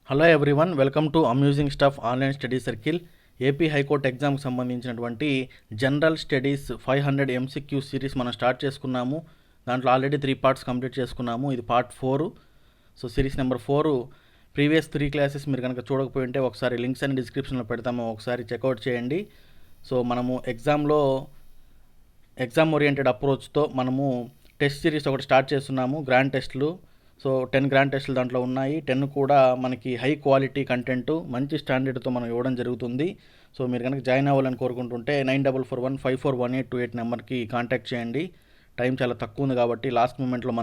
Hello everyone, welcome to amusing stuff online study circle. AP high court ఎగ్జామ్కి సంబంధించినటువంటి general studies 500 MCQ series మనం start చేసుకున్నాము. దాంట్లో already 3 parts complete చేసుకున్నాము. ఇది part 4. So series number 4. Previous 3 classes మీరు కనుక చూడకపోయి ఉంటే ఒకసారి లింక్స్ అన్ని డిస్క్రిప్షన్లో పెడతాము, ఒకసారి చెక్అవుట్ చేయండి. సో మనము ఎగ్జామ్ ఓరియంటెడ్ అప్రోచ్తో మనము టెస్ట్ సిరీస్ ఒకటి స్టార్ట్ చేస్తున్నాము, గ్రాండ్ టెస్ట్లు. సో 10 గ్రాండ్ టెస్టులు దాంట్లో ఉన్నాయి. 10 కూడా మనకి హై క్వాలిటీ కంటెంట్, మంచి స్టాండర్డ్తో మనం ఇవ్వడం జరుగుతుంది. సో మీరు కనుక జాయిన్ అవ్వాలని కోరుకుంటుంటే 9441541828 నెంబర్కి కాంటాక్ట్ చేయండి. టైం చాలా తక్కువ ఉంది కాబట్టి లాస్ట్ మూమెంట్లో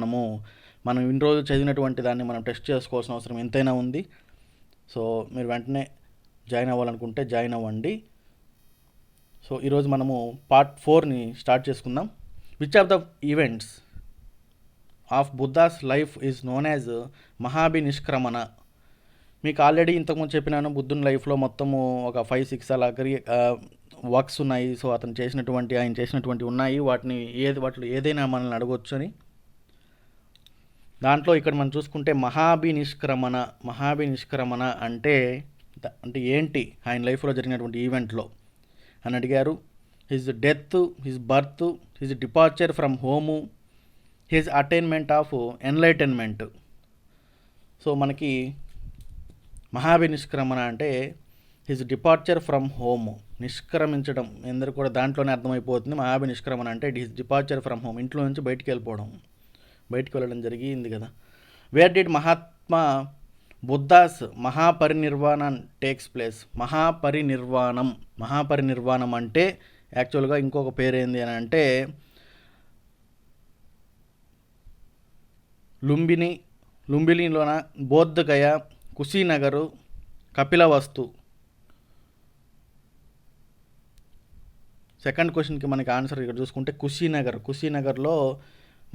మనం ఇన్ని రోజులు చదివినటువంటి దాన్ని మనం టెస్ట్ చేసుకోవాల్సిన అవసరం ఎంతైనా ఉంది. సో మీరు వెంటనే జాయిన్ అవ్వాలనుకుంటే జాయిన్ అవ్వండి. సో ఈరోజు మనము పార్ట్ 4ని స్టార్ట్ చేసుకుందాం. Which of the events of Buddha's life is known as Mahabhinishkramana. మీకు ఆల్రెడీ ఇంతకుముందు చెప్పినాను, బుద్ధుని లైఫ్లో మొత్తము ఒక 5-6 అలా వర్క్స్ ఉన్నాయి. సో ఆయన చేసినటువంటి ఉన్నాయి. వాటిలో ఏదైనా మనల్ని అడగొచ్చు అని. దాంట్లో ఇక్కడ మనం చూసుకుంటే మహాభినిష్క్రమణ అంటే ఏంటి ఆయన లైఫ్లో జరిగినటువంటి ఈవెంట్లో అని అడిగారు. His death, his birth, his departure from home, his attainment of enlightenment. So మనకి మహాభినిష్క్రమణ అంటే హిజ్ డిపార్చర్ ఫ్రమ్ హోమ్, నిష్క్రమించడం, అందరూ కూడా దాంట్లోనే అర్థమైపోతుంది. మహాభినిష్క్రమణ అంటే హిజ్ డిపార్చర్ ఫ్రమ్ హోమ్, ఇంట్లో నుంచి బయటికి వెళ్ళడం జరిగింది కదా. Where did Mahatma Buddha's Mahaparinirvana takes place. Mahaparinirvana అంటే యాక్చువల్గా ఇంకొక పేరేంది అని అంటే లుంబినిలోన, బోద్ధగయ, కుశీనగరు, కపిలవస్తు. సెకండ్ క్వశ్చన్కి మనకి ఆన్సర్ ఇక్కడ చూసుకుంటే కుశీనగర్లో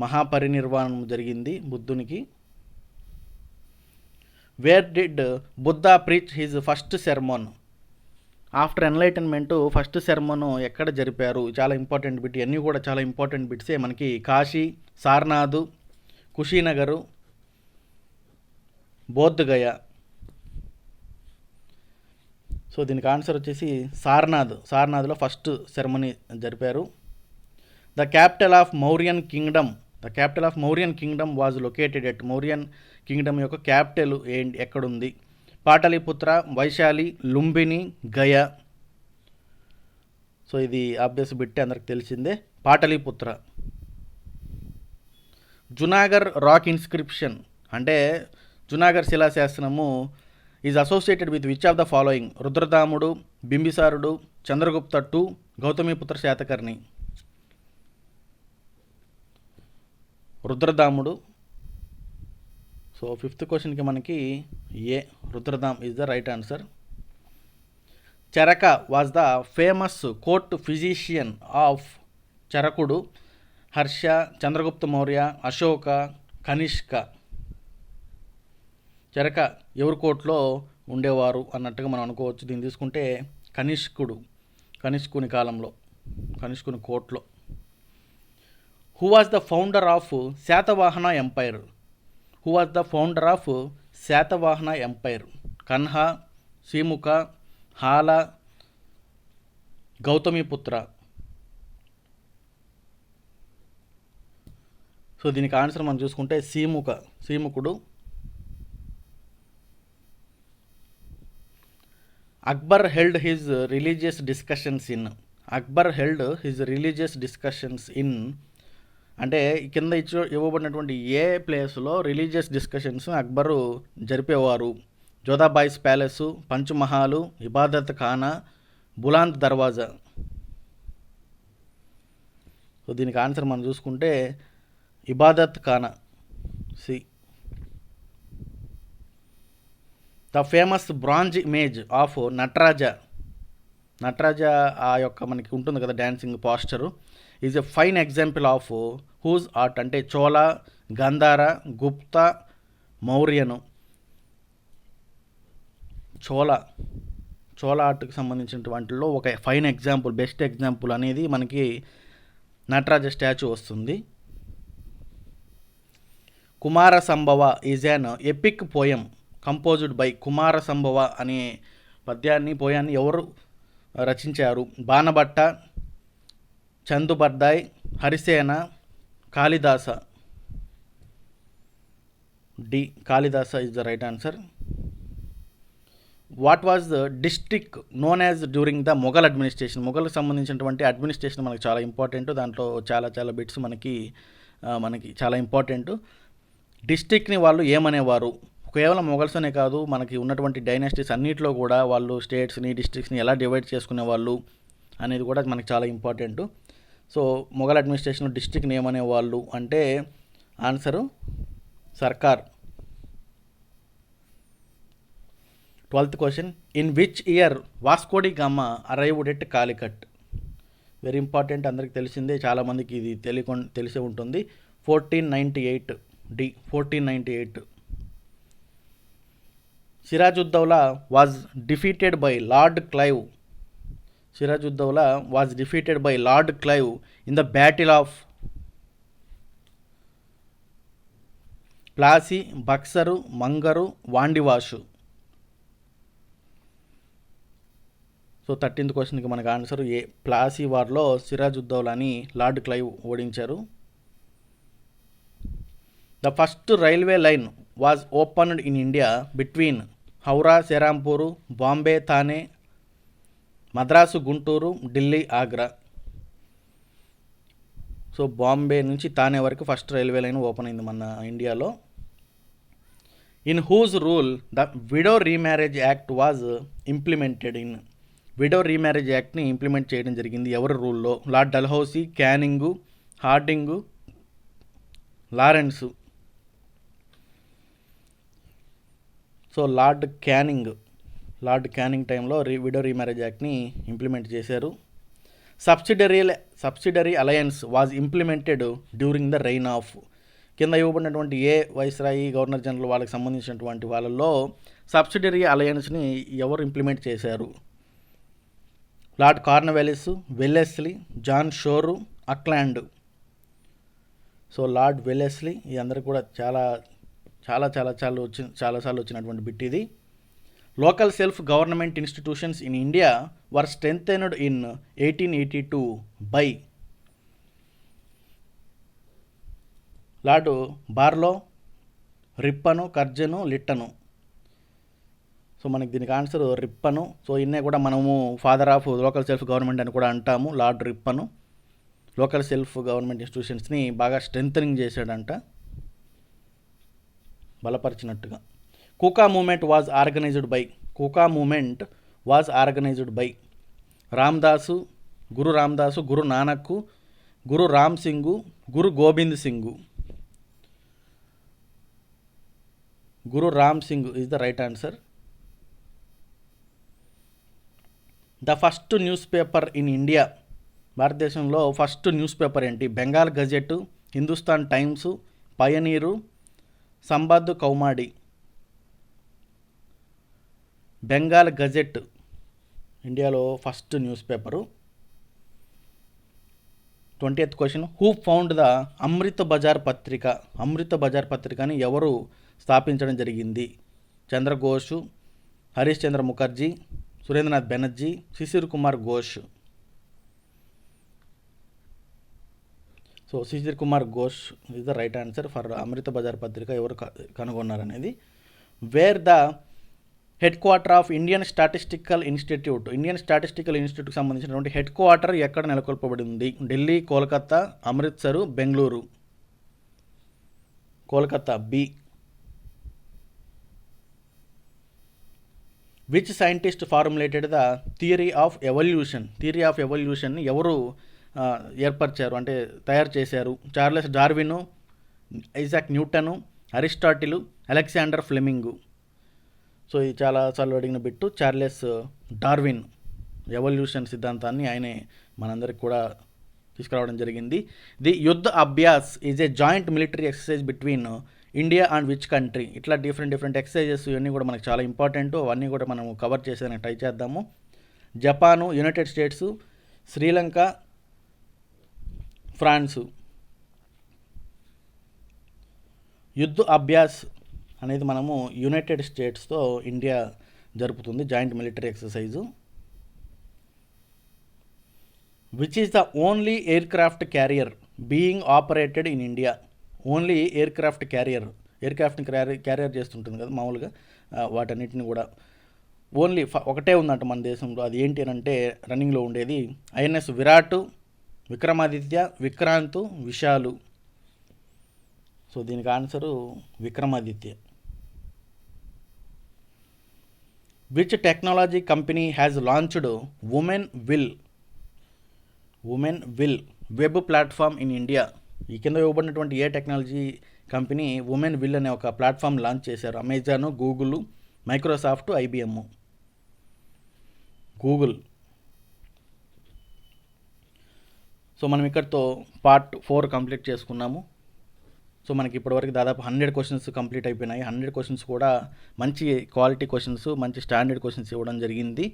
మహాపరినిర్వాణం జరిగింది బుద్ధునికి. Where did Buddha preach his first sermon. After enlightenment first sermon ఎక్కడ జరిపారు? చాలా ఇంపార్టెంట్ బిట్. ఇవన్నీ కూడా చాలా ఇంపార్టెంట్ బిట్సే మనకి. కాశీ, సారనాథ్, కుశీనగరు, బోద్ధగయ. సో దీనికి ఆన్సర్ వచ్చేసి సారనాథ్లో ఫస్ట్ సెరమనీ జరిపారు. The capital of Mauryan kingdom was located at. Mauryan kingdom యొక్క క్యాపిటల్ ఎక్కడుంది? పాటలీపుత్ర, వైశాలి, లుంబిని, గయ. సో ఇది ఆబ్వియస్ బిట్టే, అందరికి తెలిసిందే, పాటలీపుత్ర. జునాగర్ రాక్ ఇన్స్క్రిప్షన్ అంటే జునాగర్ శిలాశాసనము is associated with which of the following? రుద్రదాముడు, బింబిసారుడు, చంద్రగుప్త II, గౌతమిపుత్ర శాతకర్ణి. రుద్రదాముడు. సో 5th క్వశ్చన్కి మనకి Rudradam is the right answer. Charaka was the famous court physician of. చరకుడు హర్ష, చంద్రగుప్త మౌర్య, అశోక, కనిష్క. చరక ఎవరి కోర్టులో ఉండేవారు అన్నట్టుగా మనం అనుకోవచ్చు. దీన్ని తీసుకుంటే కనిష్కుని కాలంలో, కనిష్కుని కోర్టులో. Who was the founder of Satavahana empire? Kanha, Simuka, Hala, Gautamiputra. So దీనికి ఆన్సర్ మనం చూసుకుంటే సీముకుడు. Akbar held his religious discussions in అంటే కింద ఇవ్వబడినటువంటి ఏ ప్లేస్లో రిలీజియస్ డిస్కషన్స్ అక్బరు జరిపేవారు? జోధాబాయిస్ ప్యాలెస్, పంచ్మహాలు, ఇబాదత్ ఖానా, బులాంద్ దర్వాజా. సో దీనికి ఆన్సర్ మనం చూసుకుంటే Ibadat Khana, C. The famous bronze image of Nataraja ఆ యొక్క మనకి ఉంటుంది కదా dancing posture, is a fine example of whose art అంటే చోళ, గంధార, గుప్త, మౌర్యను. చోళ ఆర్ట్కి సంబంధించిన వాటిల్లో ఒక ఫైన్ ఎగ్జాంపుల్, బెస్ట్ ఎగ్జాంపుల్ అనేది మనకి నటరాజ స్టాచ్యూ వస్తుంది. Kumara Sambhava is an epic poem. Composed by Kumara Sambhava అనే పోయాన్ని ఎవరు రచించారు? Banabhatta, Chand Bardai, Harisena, Kalidasa. D Kalidasa is the right answer. What was the district known as during the Mughal administration? మొఘల్కి సంబంధించినటువంటి అడ్మినిస్ట్రేషన్ మనకి చాలా ఇంపార్టెంట్. దాంట్లో చాలా బిట్స్ మనకి చాలా ఇంపార్టెంట్. డిస్ట్రిక్ట్ని వాళ్ళు ఏమనేవారు? కేవలం మొఘల్స్నే కాదు, మనకి ఉన్నటువంటి డైనాసిటీస్ అన్నింటిలో కూడా వాళ్ళు స్టేట్స్ని డిస్ట్రిక్ట్స్ని ఎలా డివైడ్ చేసుకునేవాళ్ళు అనేది కూడా మనకి చాలా ఇంపార్టెంట్. సో మొఘల్ అడ్మినిస్ట్రేషన్లో డిస్ట్రిక్ట్ని ఏమనేవాళ్ళు అంటే answer Sarkar. 12th question, in which year Vasco da Gama arrived at Calicut? Very important, అందరికి తెలిసిందే, చాలామందికి ఇది తెలిసే ఉంటుంది. 1498. D 1498. Sirajuddaula was defeated by lord Clive. Sirajuddaula was defeated by lord Clive in the battle of Plassey, Buxar, Munger, Wandiwash. So 13th క్వశ్చన్కి మనకు ఆన్సర్ ఏ. ప్లాసీ వార్లో సిరాజుద్దౌలాని లార్డ్ క్లైవ్ ఓడించారు. The first railway line was opened in India between Howrah, Serampore, Bombay, Thane, Madras, Guntur, Delhi, Agra. So Bombay నుంచి థానే వరకు first railway line open అయింది మన ఇండియాలో. In whose rule the widow remarriage act was implemented? In widow remarriage యాక్ట్ని ఇంప్లిమెంట్ చేయడం జరిగింది ఎవరి రూల్లో? Lord Dalhousie, Canning, Hardinge, Lawrence. So lord Canning టైంలో విడో రీమ్యారేజ్ యాక్ట్ని ఇంప్లిమెంట్ చేశారు. Subsidiary alliance was implemented during the reign of. కింద ఇవ్వబడినటువంటి ఏ వైస్రాయి, గవర్నర్ జనరల్ వాళ్ళకి సంబంధించినటువంటి వాళ్ళల్లో సబ్సిడరీ అలయన్స్ని ఎవరు ఇంప్లిమెంట్ చేశారు? Lord Cornwallis, Wellesley, John Shore, Auckland. So lord Wellesley. ఈ అందరికి కూడా చాలాసార్లు వచ్చినటువంటి బిట్ ఇది. Local self government institutions in India were strengthened in 1882 by lord Barlow, Ripon, కర్జను, లిట్టను. So మనకి దీనికి ఆన్సర్ రిప్పను. సో ఇన్నే కూడా మనము father of local self government అని కూడా అంటాము. Lord Ripon local self government ఇన్స్టిట్యూషన్స్ని బాగా స్ట్రెంథనింగ్ చేశాడంట, బలపరిచినట్టుగా. Kuka movement was organised by Ramdas, guru Ramdas, guru Nanak, guru Ram Singh, guru Gobind Singh. Guru Ram Singh is the right answer. The first news paper in India. భారతదేశంలో ఫస్ట్ న్యూస్ పేపర్ ఏంటి? Bengal Gazette, Hindustan Times, Pioneer, Sambad Kaumudi. Bengal Gazette ఇండియాలో first news paper. 20th question, who found the Amrita Bazar పత్రికని ఎవరు స్థాపించడం జరిగింది? Chandraghosh, Harish Chandra Mukherjee, Surendranath Banerjee, Sisir Kumar Ghosh. So Sisir Kumar Ghosh is the right answer for Amrita Bazar Patrika ఎవరు కనుగొన్నారనేది. Where the head quarter of Indian statistical ఇన్స్టిట్యూట్కి సంబంధించినటువంటి హెడ్ క్వార్టర్ ఎక్కడ నెలకొల్పబడింది? Delhi, Kolkata, Amritsar, Bengaluru. Kolkata B. Which scientist formulated the theory of ఎవల్యూషన్ని ఎవరు ఏర్పరిచారు అంటే తయారు చేశారు? Charles Darwin, Isaac Newton, Aristotle, Alexander ఫ్లెమింగు. So ఇది చాలాసార్లు అడిగిన బిట్టు. చార్లెస్ డార్విన్ ఎవల్యూషన్ సిద్ధాంతాన్ని ఆయనే మనందరికి కూడా తీసుకురావడం జరిగింది. The Yudh Abhyas is a joint military exercise between India and which country. ఇట్లా డిఫరెంట్ ఎక్సర్సైజెస్ ఇవన్నీ కూడా మనకు చాలా ఇంపార్టెంట్. అవన్నీ కూడా మనం కవర్ చేసేదానికి ట్రై చేద్దాము. Japan, United States, Sri Lanka, France. Yudh Abhyas అనేది మనము యునైటెడ్ స్టేట్స్తో ఇండియా జరుపుతుంది joint military exercise. Which is the only aircraft carrier being operated in India. Only ఎయిర్ క్రాఫ్ట్ని క్యారియర్ చేస్తుంటుంది కదా మామూలుగా వాటన్నిటిని కూడా. ఓన్లీ ఒకటే ఉందంట మన దేశంలో. అది ఏంటి అని అంటే రన్నింగ్లో ఉండేది ఐఎన్ఎస్ విరాట్, విక్రమాదిత్య, విక్రాంత్, విశాలు. సో దీనికి answer Vikramaditya. Which technology company has launched women will web platform in India. ఈ కింద ఇవ్వబడినటువంటి ఏ టెక్నాలజీ కంపెనీ ఉమెన్ విల్ అనే ఒక ప్లాట్ఫామ్ లాంచ్ చేశారు? Amazon, Google, Microsoft, IBM. Google. So మనం ఇక్కడితో పార్ట్ 4 కంప్లీట్ చేసుకున్నాము. సో మనకి ఇప్పటివరకు దాదాపు 100 క్వశ్చన్స్ కంప్లీట్ అయిపోయినాయి. 100 క్వశ్చన్స్ కూడా మంచి క్వాలిటీ క్వశ్చన్స్, మంచి స్టాండర్డ్ క్వశ్చన్స్ ఇవ్వడం జరిగింది.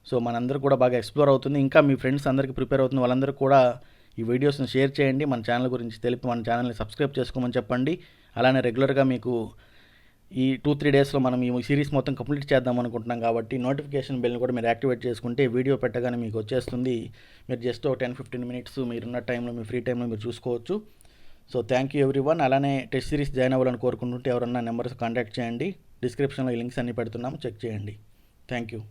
సో మనందరూ కూడా బాగా ఎక్స్ప్లోర్ అవుతుంది. ఇంకా మీ ఫ్రెండ్స్ అందరికీ ప్రిపేర్ అవుతుంది వాళ్ళందరూ కూడా ఈ వీడియోస్ని షేర్ చేయండి. మన ఛానల్ గురించి తెలిపి మన ఛానల్ని సబ్స్క్రైబ్ చేసుకోమని చెప్పండి. అలానే రెగ్యులర్గా మీకు ఈ 2-3 డేస్లో మనం ఈ సిరీస్ మొత్తం కంప్లీట్ చేద్దాం అనుకుంటున్నాం కాబట్టి నోటిఫికేషన్ బెల్ని కూడా మీరు యాక్టివేట్ చేసుకుంటే వీడియో పెట్టగానే మీకు వచ్చేస్తుంది. మీరు జస్ట్ 10-15 మినిట్స్ మీరున్న టైంలో, మీ ఫ్రీ టైంలో మీరు చూసుకోవచ్చు. So thank you everyone. అలానే టెస్ట్ సిరీస్ జాయిన్ అవ్వాలని కోరుకుంటుంటే ఎవరన్నా నెంబర్స్ కాంటాక్ట్ చేయండి. డిస్క్రిప్షన్లో ఈ లింక్స్ అన్ని పెడుతున్నాము, చెక్ చేయండి. Thank you.